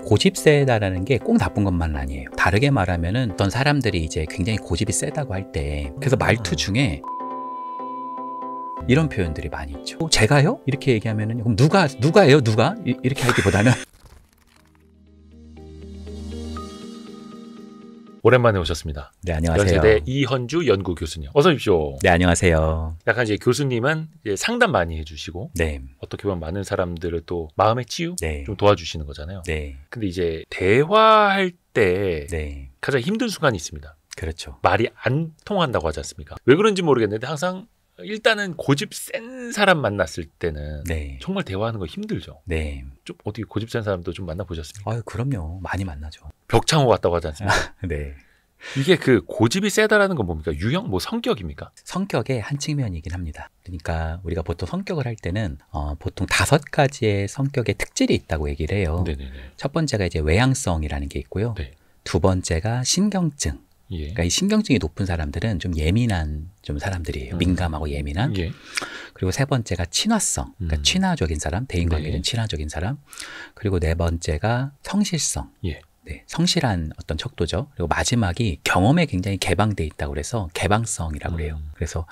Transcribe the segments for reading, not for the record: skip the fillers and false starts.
고집 세다라는 게 꼭 나쁜 것만은 아니에요. 다르게 말하면은 어떤 사람들이 이제 굉장히 고집이 세다고 할 때 그래서 말투 중에 이런 표현들이 많이 있죠. 제가요? 이렇게 얘기하면은 그럼 누가예요? 누가? 이렇게 하기보다는 오랜만에 오셨습니다. 네, 안녕하세요. 연세대 이헌주 연구 교수님. 어서 오십시오. 네, 안녕하세요. 약간 이제 교수님은 이제 상담 많이 해주시고 네. 어떻게 보면 많은 사람들을 또 마음의 치유 네. 좀 도와주시는 거잖아요. 네. 근데 이제 대화할 때 네. 가장 힘든 순간이 있습니다. 그렇죠. 말이 안 통한다고 하지 않습니까? 왜 그런지 모르겠는데 항상 일단은 고집 센 사람 만났을 때는 네. 정말 대화하는 거 힘들죠. 네. 좀 어떻게 고집 센 사람도 좀 만나보셨습니까? 아유, 그럼요. 많이 만나죠. 벽창호 같다고 하지 않습니까? 네. 이게 그 고집이 세다라는 건 뭡니까? 유형? 뭐 성격입니까? 성격의 한 측면이긴 합니다. 그러니까 우리가 보통 성격을 할 때는 보통 5가지의 성격의 특질이 있다고 얘기를 해요. 네네네. 첫 번째가 이제 외향성이라는 게 있고요. 네. 두 번째가 신경증. 예. 그러니까 이 신경증이 높은 사람들은 좀 예민한 좀 사람들이에요. 민감하고 예민한. 예. 그리고 세 번째가 친화성. 그러니까 친화적인 사람, 대인관계는 네. 친화적인 사람. 그리고 네 번째가 성실성. 예. 네, 성실한 어떤 척도죠. 그리고 마지막이 경험에 굉장히 개방돼 있다고 그래서 개방성이라고 그래요. 그래서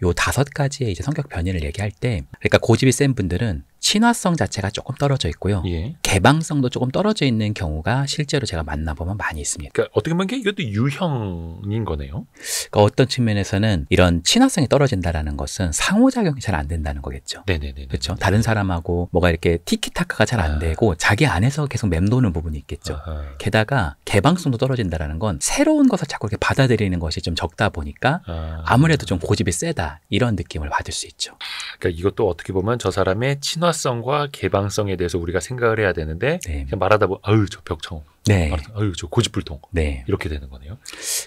요 5가지의 이제 성격 변이를 얘기할 때, 그러니까 고집이 센 분들은 친화성 자체가 조금 떨어져 있고요. 예. 개방성도 조금 떨어져 있는 경우가 실제로 제가 만나보면 많이 있습니다. 그러니까 어떻게 보면 이것도 유형인 거네요. 그러니까 어떤 측면에서는 이런 친화성이 떨어진다라는 것은 상호작용이 잘 안 된다는 거겠죠. 네네네. 그렇죠. 다른 사람하고 뭐가 이렇게 티키타카가 잘 안 되고 자기 안에서 계속 맴도는 부분이 있겠죠. 아하. 게다가 개방성도 떨어진다라는 건 새로운 것을 자꾸 이렇게 받아들이는 것이 좀 적다 보니까 아무래도 좀 고집이 세다 이런 느낌을 받을 수 있죠. 그러니까 이것도 어떻게 보면 저 사람의 친화성과 개방성에 대해서 우리가 생각을 해야 되는데 네. 그냥 말하다 보면 아유 저 벽창호, 네. 아유 저 고집불통 네. 이렇게 되는 거네요.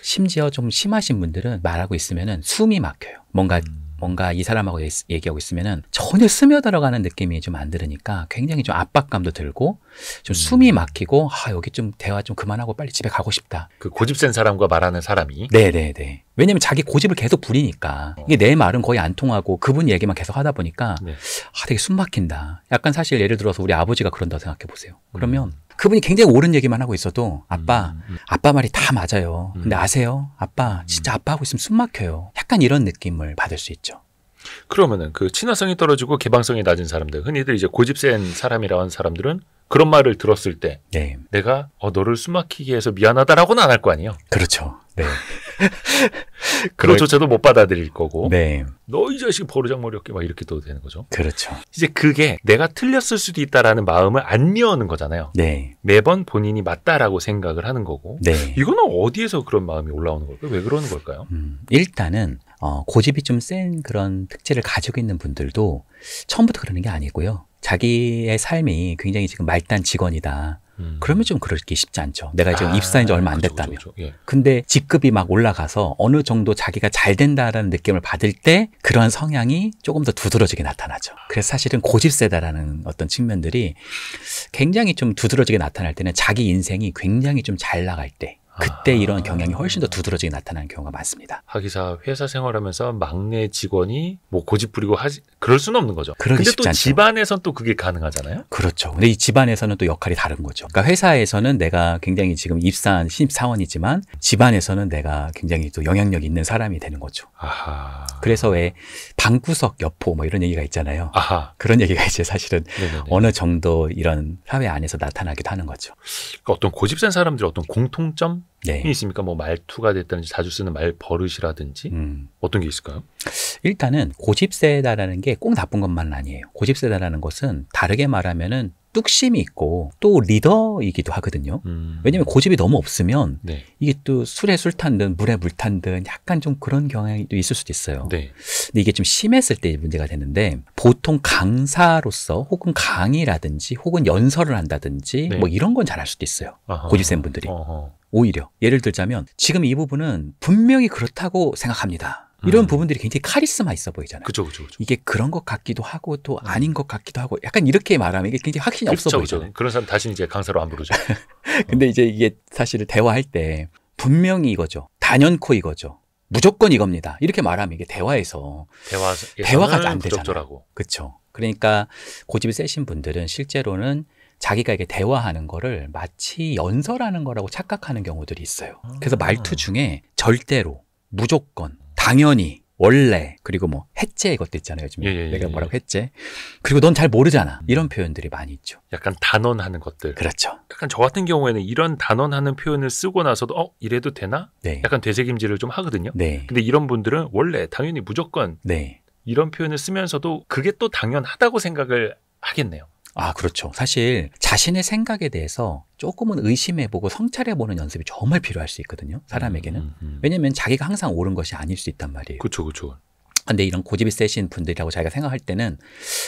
심지어 좀 심하신 분들은 말하고 있으면은 숨이 막혀요. 뭔가 이 사람하고 얘기하고 있으면은 전혀 스며들어가는 느낌이 좀 안 들으니까 굉장히 좀 압박감도 들고 좀 숨이 막히고 여기 좀 대화 좀 그만하고 빨리 집에 가고 싶다. 그 고집 센 사람과 말하는 사람이 네네네. 왜냐면 자기 고집을 계속 부리니까 이게 내 말은 거의 안 통하고 그분 얘기만 계속 하다 보니까 네. 되게 숨 막힌다. 약간 사실 예를 들어서 우리 아버지가 그런다고 생각해 보세요. 그러면 그분이 굉장히 옳은 얘기만 하고 있어도 아빠 말이 다 맞아요. 근데 아세요? 아빠 진짜 아빠하고 있으면 숨 막혀요. 약간 이런 느낌을 받을 수 있죠. 그러면은 그 친화성이 떨어지고 개방성이 낮은 사람들, 흔히들 이제 고집 센 사람이라는 사람들은 그런 말을 들었을 때 네. 내가 너를 숨 막히게 해서 미안하다라고는 안 할 거 아니에요. 그렇죠. 네. 그거조차도 못 받아들일 거고. 네. 너 이 자식 버르장머리 없게 막 이렇게 또 되는 거죠. 그렇죠. 이제 그게 내가 틀렸을 수도 있다라는 마음을 안 여는 거잖아요. 네. 매번 본인이 맞다라고 생각을 하는 거고. 네. 이거는 어디에서 그런 마음이 올라오는 걸까요? 왜 그러는 걸까요? 일단은 고집이 좀 센 그런 특질을 가지고 있는 분들도 처음부터 그러는 게 아니고요. 자기의 삶이 굉장히 지금 말단 직원이다. 그러면 좀 그러기 쉽지 않죠. 내가 지금 입사한 지 얼마 안 됐다며. 예. 근데 직급이 막 올라가서 어느 정도 자기가 잘 된다라는 느낌을 받을 때 그런 성향이 조금 더 두드러지게 나타나죠. 그래서 사실은 고집 세다라는 어떤 측면들이 굉장히 좀 두드러지게 나타날 때는 자기 인생이 굉장히 좀 잘 나갈 때 그때 이런 경향이 훨씬 더 두드러지게 나타나는 경우가 많습니다. 하기사 회사 생활하면서 막내 직원이 뭐 고집 부리고 그럴 수는 없는 거죠. 그러기 근데 쉽지 또 않죠. 집안에선 또 그게 가능하잖아요. 그렇죠. 근데 이 집안에서는 또 역할이 다른 거죠. 그러니까 회사에서는 내가 굉장히 지금 입사한 신입사원이지만 집안에서는 내가 굉장히 또 영향력 있는 사람이 되는 거죠. 아하. 그래서 왜 방구석 여포 뭐 이런 얘기가 있잖아요. 아하. 그런 얘기가 이제 사실은 네네네. 어느 정도 이런 사회 안에서 나타나기도 하는 거죠. 그러니까 어떤 고집 센 사람들의 어떤 공통점이 네. 있습니까? 뭐 말투가 됐다든지 자주 쓰는 말 버릇이라든지 어떤 게 있을까요? 일단은 고집 세다라는 게 꼭 나쁜 것만은 아니에요. 고집 세다라는 것은 다르게 말하면은 뚝심이 있고 또 리더이기도 하거든요. 왜냐하면 고집이 너무 없으면 네. 이게 또 술에 술 탄 듯 물에 물 탄 듯 약간 좀 그런 경향이 또 있을 수도 있어요. 네. 근데 이게 좀 심했을 때 문제가 되는데 보통 강사로서 혹은 강의라든지 혹은 연설을 한다든지 네. 뭐 이런 건 잘할 수도 있어요. 아하. 고집 센 분들이. 어허. 오히려 예를 들자면 지금 이 부분은 분명히 그렇다고 생각합니다. 이런 부분들이 굉장히 카리스마 있어 보이잖아요. 그죠. 이게 그런 것 같기도 하고 또 아닌 것 같기도 하고 약간 이렇게 말하면 이게 굉장히 확신이 없어 보이잖아요. 그런 사람 다시 이제 강사로 안 부르죠. 근데 이제 이게 사실 대화할 때 분명히 이거죠. 단연코 이거죠. 무조건 이겁니다. 이렇게 말하면 이게 대화가 안 되잖아요. 부적절하고. 그렇죠. 그러니까 고집이 세신 분들은 실제로는 자기가 이게 대화하는 거를 마치 연설하는 거라고 착각하는 경우들이 있어요. 그래서 말투 중에 절대로, 무조건, 당연히, 원래, 그리고 뭐 해째 이것도 있잖아요. 요즘 내가 뭐라고 했지? 그리고 넌 잘 모르잖아. 이런 표현들이 많이 있죠. 약간 단언하는 것들. 그렇죠. 약간 저 같은 경우에는 이런 단언하는 표현을 쓰고 나서도 이래도 되나? 네. 약간 되새김질을 좀 하거든요. 네. 근데 이런 분들은 원래 당연히 무조건 네. 이런 표현을 쓰면서도 그게 또 당연하다고 생각을 하겠네요. 아, 그렇죠. 사실 자신의 생각에 대해서 조금은 의심해보고 성찰해보는 연습이 정말 필요할 수 있거든요. 사람에게는. 왜냐면 자기가 항상 옳은 것이 아닐 수 있단 말이에요. 그렇죠, 그렇죠. 근데 이런 고집이 세신 분들이라고 자기가 생각할 때는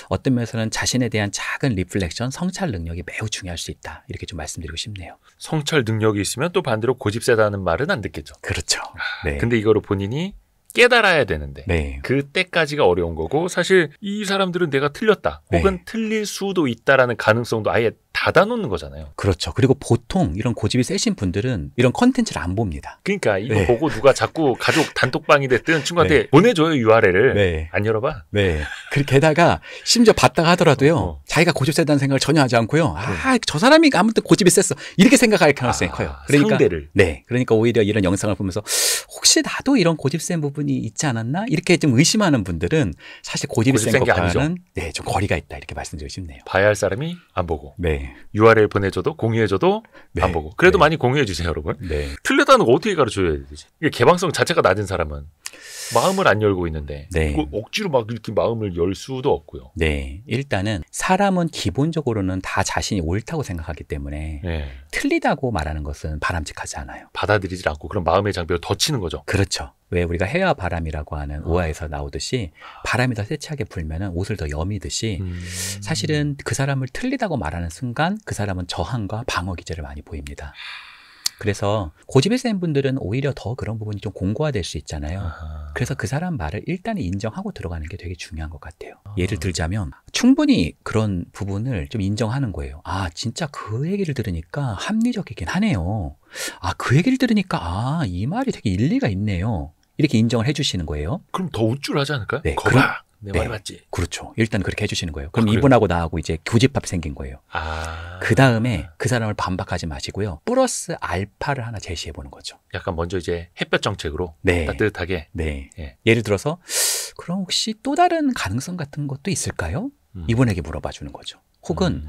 어떤 면에서는 자신에 대한 작은 리플렉션, 성찰 능력이 매우 중요할 수 있다. 이렇게 좀 말씀드리고 싶네요. 성찰 능력이 있으면 또 반대로 고집 세다는 말은 안 듣겠죠. 그렇죠. 네. 근데 이거를 본인이 깨달아야 되는데 네. 그때까지가 어려운 거고 사실 이 사람들은 내가 틀렸다 혹은 네. 틀릴 수도 있다라는 가능성도 아예 닫아놓는 거잖아요. 그렇죠. 그리고 보통 이런 고집이 세신 분들은 이런 컨텐츠를 안 봅니다. 그러니까 이거 네. 보고 누가 자꾸 가족 단톡방이 됐든 친구한테 네. 보내줘요 URL을. 네. 안 열어봐. 네. 게다가 심지어 봤다가 하더라도요. 자기가 고집 세다는 생각을 전혀 하지 않고요. 저 사람이 아무튼 고집이 셌어. 이렇게 생각할 가능성이 커요. 그러니까 상대를. 네. 그러니까 오히려 이런 영상을 보면서 혹시 나도 이런 고집 센 부분이 있지 않았나? 이렇게 좀 의심하는 분들은 사실 고집이 센 게 아니죠. 것과는 네, 좀 거리가 있다. 이렇게 말씀드리고 싶네요. 봐야 할 사람이 안 보고. 네. URL 보내줘도 공유해줘도 네. 안 보고. 그래도 네. 많이 공유해주세요, 여러분. 네. 틀렸다는 거 어떻게 가르쳐줘야 되지? 이게 개방성 자체가 낮은 사람은 마음을 안 열고 있는데 네. 이거 억지로 막 이렇게 마음을 열 수도 없고요. 네. 일단은 사람은 기본적으로는 다 자신이 옳다고 생각하기 때문에 네. 틀리다고 말하는 것은 바람직하지 않아요. 받아들이질 않고 그런 마음의 장벽을 더 치는 거죠. 그렇죠. 왜 우리가 해와 바람이라고 하는 오화에서 나오듯이 바람이 더 세차게 불면은 옷을 더 여미듯이 사실은 그 사람을 틀리다고 말하는 순간 그 사람은 저항과 방어 기제를 많이 보입니다. 그래서 고집이 센 분들은 오히려 더 그런 부분이 좀 공고화될 수 있잖아요. 그래서 그 사람 말을 일단 인정하고 들어가는 게 되게 중요한 것 같아요. 예를 들자면 충분히 그런 부분을 좀 인정하는 거예요. 아, 진짜 그 얘기를 들으니까 합리적이긴 하네요. 아, 그 얘기를 들으니까 이 말이 되게 일리가 있네요. 이렇게 인정을 해주시는 거예요. 그럼 더 우쭐하지 않을까요? 네, 거봐. 내 네. 말이 맞지? 그렇죠. 일단 그렇게 해주시는 거예요. 그럼 그래요? 이분하고 나하고 이제 교집합이 생긴 거예요. 아. 그 다음에 그 사람을 반박하지 마시고요. 플러스 알파를 하나 제시해 보는 거죠. 약간 먼저 이제 햇볕 정책으로 네. 따뜻하게. 네. 예. 예를 들어서 그럼 혹시 또 다른 가능성 같은 것도 있을까요? 이분에게 물어봐 주는 거죠. 혹은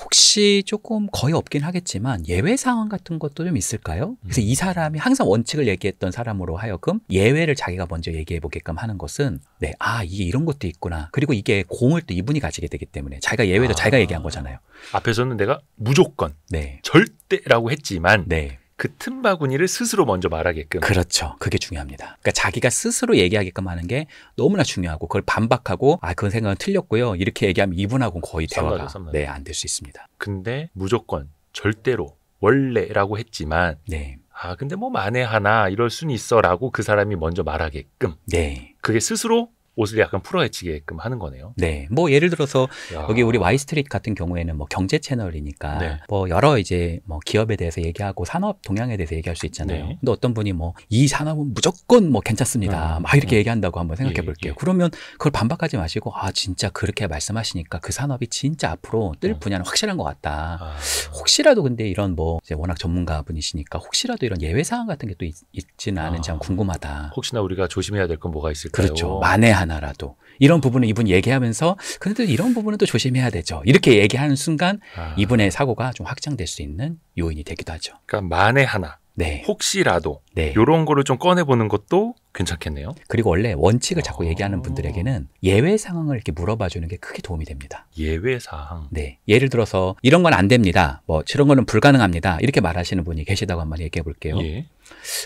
혹시 조금 거의 없긴 하겠지만 예외 상황 같은 것도 좀 있을까요? 그래서 이 사람이 항상 원칙을 얘기했던 사람으로 하여금 예외를 자기가 먼저 얘기해 보게끔 하는 것은 네, 아, 이게 이런 것도 있구나. 그리고 이게 공을 또 이분이 가지게 되기 때문에 자기가 예외도 자기가 얘기한 거잖아요. 앞에서는 내가 무조건 네. 절대라고 했지만 네. 그 틈바구니를 스스로 먼저 말하게끔. 그렇죠. 그게 중요합니다. 그러니까 자기가 스스로 얘기하게끔 하는 게 너무나 중요하고 그걸 반박하고 아, 그건 생각은 틀렸고요. 이렇게 얘기하면 이분하고는 거의 대화가 쌈나죠. 네, 안 될 수 있습니다. 근데 무조건 절대로 원래라고 했지만 네. 아 근데 뭐 만에 하나 이럴 순 있어라고 그 사람이 먼저 말하게끔. 네. 그게 스스로 옷을 약간 풀어헤치게끔 하는 거네요. 네. 뭐 예를 들어서 야. 여기 우리 와이스트리트 같은 경우에는 뭐 경제 채널이니까 네. 뭐 여러 이제 뭐 기업에 대해서 얘기하고 산업 동향에 대해서 얘기할 수 있잖아요. 네. 근데 어떤 분이 뭐 이 산업은 무조건 뭐 괜찮습니다. 막 이렇게 얘기한다고 한번 생각해 예, 볼게요. 예. 그러면 그걸 반박하지 마시고 아, 진짜 그렇게 말씀하시니까 그 산업이 진짜 앞으로 뜰 분야는 확실한 것 같다. 아, 혹시라도 근데 이런 뭐 이제 워낙 전문가 분이시니까 혹시라도 이런 예외 사항 같은 게 또 있지는 않은지 한번 궁금하다. 혹시나 우리가 조심해야 될 건 뭐가 있을까요? 그렇죠. 만에 하나라도. 이런 부분은 이분 얘기하면서 근데 또 이런 부분은 또 조심해야 되죠. 이렇게 얘기하는 순간 아, 이분의 사고가 좀 확장될 수 있는 요인이 되기도 하죠. 그러니까 만에 하나 네. 혹시라도 네. 이런 거를 좀 꺼내보는 것도 괜찮겠네요. 그리고 원래 원칙을 자꾸 얘기하는 분들에게는 예외 상황을 이렇게 물어봐 주는 게 크게 도움이 됩니다. 예외 사항. 네. 예를 들어서 이런 건 안 됩니다. 뭐 이런 거는 불가능합니다. 이렇게 말하시는 분이 계시다고 한번 얘기해 볼게요. 예.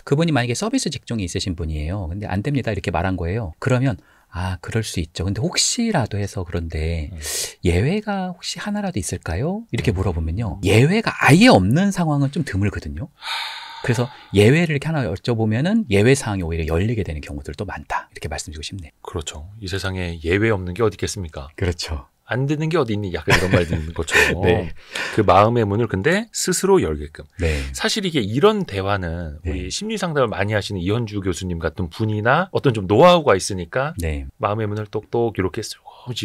그분이 만약에 서비스 직종이 있으신 분이에요. 근데 안 됩니다. 이렇게 말한 거예요. 그러면 아, 그럴 수 있죠. 근데 혹시라도 해서 그런데 예외가 혹시 하나라도 있을까요? 이렇게 물어보면요. 예외가 아예 없는 상황은 좀 드물거든요. 그래서 예외를 이렇게 하나 여쭤보면은 예외 사항이 오히려 열리게 되는 경우들도 많다. 이렇게 말씀드리고 싶네요. 그렇죠. 이 세상에 예외 없는 게 어디 있겠습니까? 그렇죠. 안 되는 게 어디 있니? 약간 이런 말 듣는 것처럼. 네. 그 마음의 문을 근데 스스로 열게끔. 네. 사실 이게 이런 대화는 네. 우리 심리 상담을 많이 하시는 이현주 교수님 같은 분이나 어떤 좀 노하우가 있으니까 네. 마음의 문을 똑똑 이렇게 쓱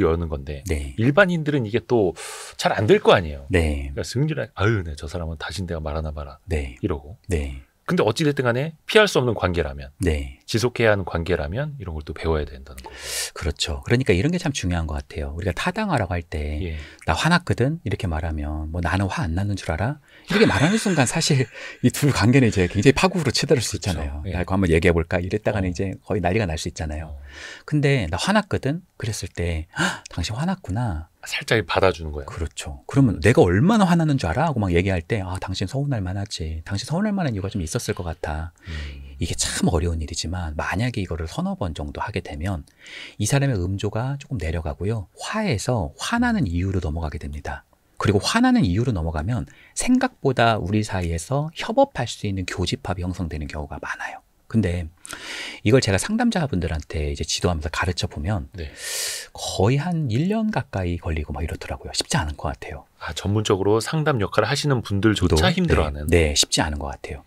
여는 건데 네. 일반인들은 이게 또 잘 안 될 거 아니에요. 네. 그러니까 승진을 아유, 네, 저 사람은 다시 내가 말하나 봐라 네. 이러고. 네. 근데 어찌됐든 간에 피할 수 없는 관계라면 네. 지속해야 하는 관계라면 이런 걸 또 배워야 된다는 거고. 그렇죠. 그러니까 이런 게 참 중요한 것 같아요. 우리가 타당하라고 할 때 예. 나 화났거든 이렇게 말하면 뭐 나는 화 안 나는 줄 알아? 이렇게 말하는 순간 사실 이 둘 관계는 이제 굉장히 파국으로 치달을 수 그렇죠. 있잖아요. 예. 나 이거 한번 얘기해 볼까? 이랬다가는 어. 이제 거의 난리가 날 수 있잖아요. 근데 나 화났거든? 그랬을 때 당신 화났구나. 살짝 받아주는 거예요. 그렇죠. 그러면 내가 얼마나 화나는 줄 알아? 하고 막 얘기할 때 당신 서운할 만하지. 당신 서운할 만한 이유가 좀 있었을 것 같아. 이게 참 어려운 일이지만 만약에 이거를 서너 번 정도 하게 되면 이 사람의 음조가 조금 내려가고요. 화에서 화나는 이유로 넘어가게 됩니다. 그리고 화나는 이유로 넘어가면 생각보다 우리 사이에서 협업할 수 있는 교집합이 형성되는 경우가 많아요. 근데 이걸 제가 상담자분들한테 이제 지도하면서 가르쳐 보면 네. 거의 한 1년 가까이 걸리고 막 이렇더라고요. 쉽지 않은 것 같아요. 전문적으로 상담 역할을 하시는 분들조차 힘들어하는. 네, 쉽지 않은 것 같아요.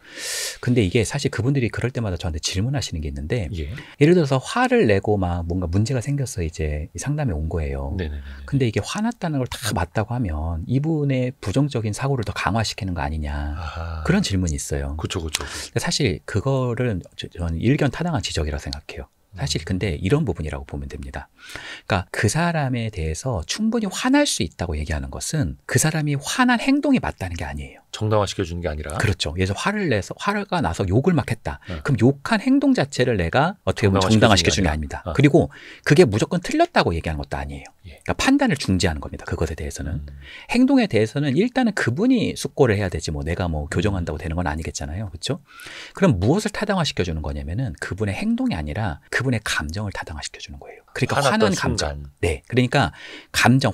근데 이게 사실 그분들이 그럴 때마다 저한테 질문하시는 게 있는데 예. 예를 들어서 화를 내고 막 뭔가 문제가 생겨서 이제 상담에 온 거예요. 네네네. 근데 이게 화났다는 걸 다 맞다고 하면 이분의 부정적인 사고를 더 강화시키는 거 아니냐. 아하. 그런 질문이 있어요. 그쵸. 근데 사실 그거를 저는 일견 타당한 지적이라고 생각해요. 사실 근데 이런 부분이라고 보면 됩니다. 그러니까 그 사람에 대해서 충분히 화날 수 있다고 얘기하는 것은 그 사람이 화난 행동이 맞다는 게 아니에요. 정당화시켜주는 게 아니라. 그렇죠. 예를 들어서 화가 나서 욕을 막 했다. 네. 그럼 욕한 행동 자체를 내가 어떻게 보면 정당화시켜주는 게 아닙니다. 아. 그리고 그게 무조건 틀렸다고 얘기하는 것도 아니에요. 예. 그러니까 판단을 중지하는 겁니다. 그것에 대해서는. 행동에 대해서는 일단은 그분이 숙고를 해야 되지 뭐 내가 뭐 교정한다고 되는 건 아니겠잖아요. 그렇죠? 그럼 무엇을 타당화시켜주는 거냐면은 그분의 행동이 아니라 그분의 감정을 타당화시켜주는 거예요. 그러니까 화난 감정. 네. 그러니까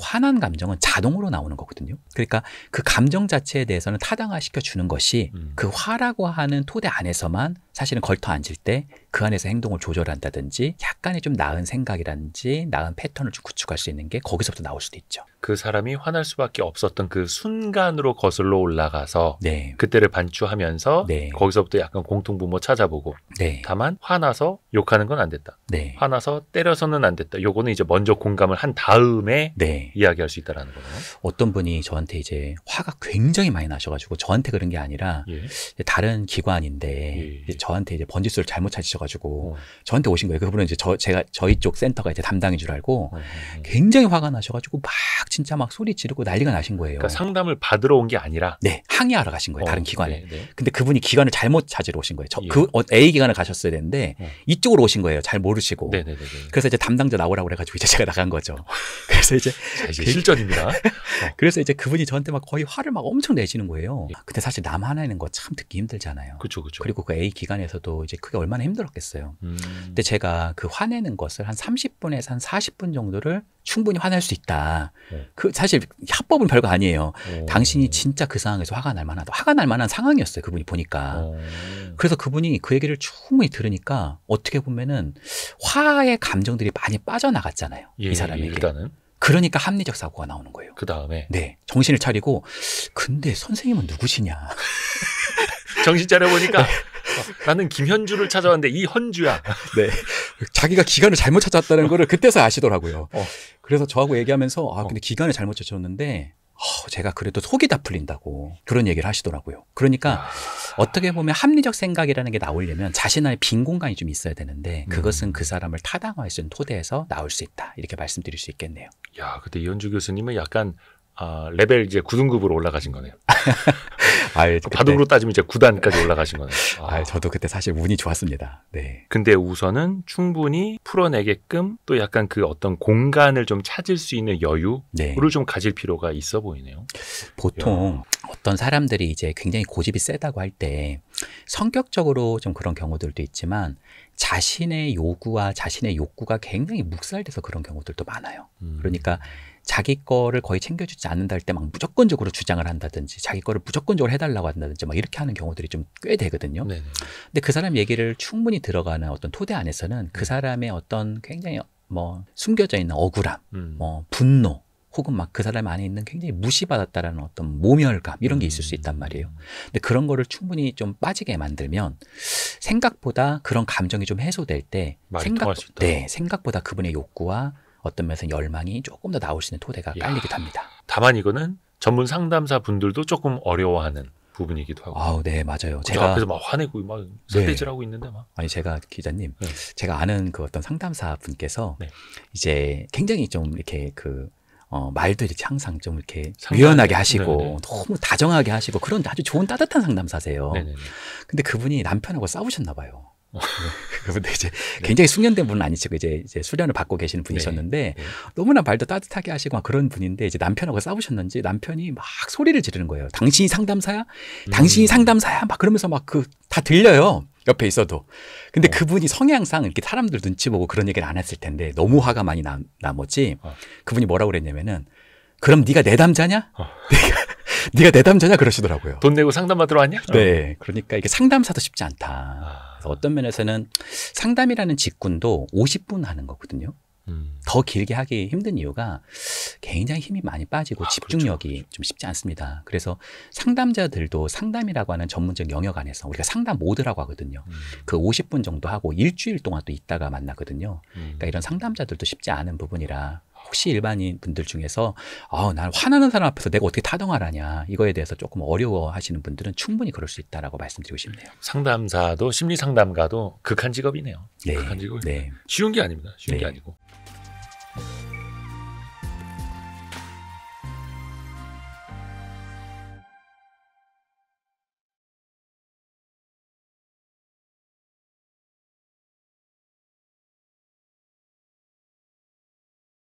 화난 감정은 자동으로 나오는 거거든요. 그러니까 그 감정 자체에 대해서는 타당화시켜 주는 것이 그 화라고 하는 토대 안에서만 사실은 걸터 앉을 때 그 안에서 행동을 조절한다든지 약간의 좀 나은 생각이라든지 나은 패턴을 좀 구축할 수 있는 게 거기서부터 나올 수도 있죠. 그 사람이 화날 수밖에 없었던 그 순간으로 거슬러 올라가서 네. 그때를 반추하면서 네. 거기서부터 약간 공통분모 찾아보고 네. 다만 화나서 욕하는 건 안 됐다. 네. 화나서 때려서는 안 됐다. 요거는 이제 먼저 공감을 한 다음에 네. 이야기할 수 있다라는 거네요. 어떤 분이 저한테 이제 화가 굉장히 많이 나셔가지고 저한테 그런 게 아니라 예. 다른 기관인데 예. 저한테 이제 번지수를 잘못 찾으셔가지고 저한테 오신 거예요. 그분은 이제 저희 쪽 센터가 이제 담당인 줄 알고 굉장히 화가 나셔가지고 막 진짜 막 소리 지르고 난리가 나신 거예요. 그러니까 상담을 받으러 온 게 아니라 네, 항의하러 가신 거예요. 다른 기관에. 네, 네. 근데 그분이 기관을 잘못 찾으러 오신 거예요. 예. 그 A 기관을 가셨어야 되는데 이쪽으로 오신 거예요. 잘 모르시고. 네네네. 그래서 이제 담당자 나오라고 그래가지고 이제 제가 나간 거죠. 그래서 이제 실전입니다. 그래서 이제 그분이 저한테 막 거의 화를 막 엄청 내시는 거예요. 근데 사실 남 화내는 거 참 듣기 힘들잖아요. 그렇죠. 그리고 그 A 기관에서도 이제 그게 얼마나 힘들었겠어요. 근데 제가 그 화내는 것을 한 30분에서 한 40분 정도를 충분히 화낼 수 있다. 그 사실 합법은 별거 아니에요. 당신이 진짜 그 상황에서 화가 날 만한 상황이었어요. 그분이 보니까. 그래서 그분이 그 얘기를 충분히 들으니까 어떻게 보면은 화의 감정들이 많이 빠져나갔잖아요. 이 사람에게. 일단은. 그러니까 합리적 사고가 나오는 거예요. 그 다음에. 네. 정신을 차리고 근데 선생님은 누구시냐. 정신 차려보니까 나는 김현주를 찾아왔는데 이 헌주야. 네. 자기가 기간을 잘못 찾았다는 거를 그때서 아시더라고요. 그래서 저하고 얘기하면서 근데 기간을 잘못 찾았는데 제가 그래도 속이 다 풀린다고 그런 얘기를 하시더라고요. 그러니까 어떻게 보면 합리적 생각이라는 게 나오려면 자신 안에 빈 공간이 좀 있어야 되는데 그것은 그 사람을 타당화할 수 있는 토대에서 나올 수 있다. 이렇게 말씀드릴 수 있겠네요. 야, 그때 이현주 교수님은 약간 레벨 이제 9등급으로 올라가신 거네요. 바둑으로 따지면 이제 9단까지 올라가신 거네요. 저도 그때 사실 운이 좋았습니다. 네. 근데 우선은 충분히 풀어내게끔 또 약간 그 어떤 공간을 좀 찾을 수 있는 여유를 좀 가질 필요가 있어 보이네요. 보통 어떤 사람들이 이제 굉장히 고집이 세다고 할 때 성격적으로 좀 그런 경우들도 있지만 자신의 요구와 자신의 욕구가 굉장히 묵살돼서 그런 경우들도 많아요. 그러니까 자기 거를 거의 챙겨주지 않는다 할 때 막 무조건적으로 주장을 한다든지 자기 거를 무조건적으로 해달라고 한다든지 막 이렇게 하는 경우들이 좀 꽤 되거든요. 네네. 근데 그 사람 얘기를 충분히 들어가는 어떤 토대 안에서는 그 사람의 어떤 굉장히 뭐 숨겨져 있는 억울함, 뭐 분노 혹은 막 그 사람 안에 있는 굉장히 무시받았다라는 어떤 모멸감 이런 게 있을 수 있단 말이에요. 근데 그런 거를 충분히 좀 빠지게 만들면 생각보다 그런 감정이 좀 해소될 때 생각보다 그분의 욕구와 어떤 면에서 열망이 조금 더 나올 수 있는 토대가 깔리기도 합니다. 다만 이거는 전문 상담사 분들도 조금 어려워하는 부분이기도 하고. 아우, 네, 맞아요. 제가 앞에서 막 화내고 막 삿대질하고 있는데 막. 아니, 제가 기자님, 제가 아는 그 어떤 상담사 분께서 이제 굉장히 좀 이렇게 말도 이렇게 항상 좀 이렇게 유연하게 하시고 너무 다정하게 하시고 그런 아주 좋은 따뜻한 상담사세요. 근데 그분이 남편하고 싸우셨나 봐요. 그분도 이제 굉장히 숙련된 분은 아니시고 이제 수련을 받고 계시는 분이셨는데 너무나 말도 따뜻하게 하시고 막 그런 분인데 이제 남편하고 싸우셨는지 남편이 막 소리를 지르는 거예요. 당신이 상담사야? 당신이 상담사야? 막 그러면서 막 다 들려요. 옆에 있어도. 근데 그분이 성향상 이렇게 사람들 눈치 보고 그런 얘기를 안 했을 텐데 너무 화가 많이 나머지 그분이 뭐라고 그랬냐면은 그럼 네가 내담자냐? 네가 내담자냐? 그러시더라고요. 돈 내고 상담받으러 왔냐? 네. 그러니까 이게 상담사도 쉽지 않다. 그래서 어떤 면에서는 상담이라는 직군도 50분 하는 거거든요. 더 길게 하기 힘든 이유가 굉장히 힘이 많이 빠지고 집중력이 그렇죠. 좀 쉽지 않습니다. 그래서 상담자들도 상담이라고 하는 전문적 영역 안에서 우리가 상담 모드라고 하거든요. 그 50분 정도 하고 일주일 동안 또 있다가 만나거든요. 그러니까 이런 상담자들도 쉽지 않은 부분이라 혹시 일반인 분들 중에서 난 화나는 사람 앞에서 내가 어떻게 타동을 하냐 이거에 대해서 조금 어려워하시는 분들은 충분히 그럴 수 있다라고 말씀드리고 싶네요. 상담사도 심리상담가도 극한 직업이네요. 네. 극한 직업. 네. 쉬운 게 아닙니다. 쉬운 게 아니고.